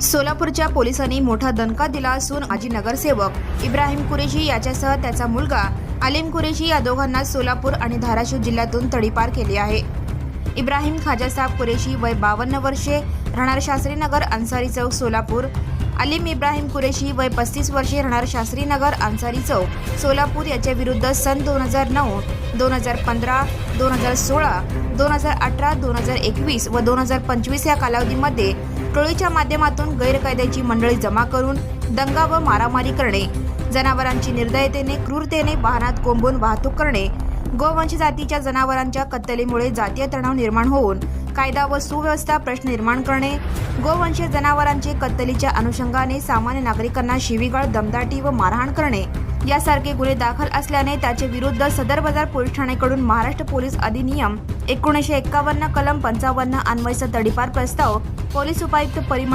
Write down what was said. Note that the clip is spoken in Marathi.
सोलापूरच्या पोलिसांनी मोठा दणका दिला असून माजी नगरसेवक इब्राहिम कुरेशी याच्यासह त्याचा मुलगा आलिम कुरेशी या दोघांना सोलापूर आणि धाराशिव जिल्ह्यातून तडीपार केली आहे। इब्राहिम खाजासाब कुरेशी वय 52 वर्षे, राहणार शास्त्रीनगर अन्सारी चौक सोलापूर। आलिम इब्राहिम कुरेशी वय 35 वर्षे, राहणार शास्त्रीनगर अन्सारी चौक सोलापूर याच्या विरुद्ध सन 2009, 2015, 2016, 2018, 2021 व 2025 या कालावधीमध्ये टोळीच्या माध्यमातून गैरकायद्याची मंडळी जमा करून दंगा व मारामारी करणे, जनावरांची निर्दयतेने क्रूरतेने वाहनात कोंबून वाहतूक करणे, गोवंश जातीच्या जनावरांच्या कत्तलीमुळे जातीय तणाव निर्माण होऊन कायदा व सुव्यवस्था प्रश्न निर्माण करणे, गोवंशीय जनावरांचे कत्तलीच्या अनुषंगाने सामान्य नागरिकांना शिवीगाळ, दमदाटी व मारहाण करणे यासारखे गुन्हे दाखल असल्याने त्याचे विरुद्ध सदर बाजार पोलीस ठाण्याकडून महाराष्ट्र पोलीस अधिनियम 1951 कलम 55 अन्वये तडीपार प्रस्ताव पोलीस उपायुक्त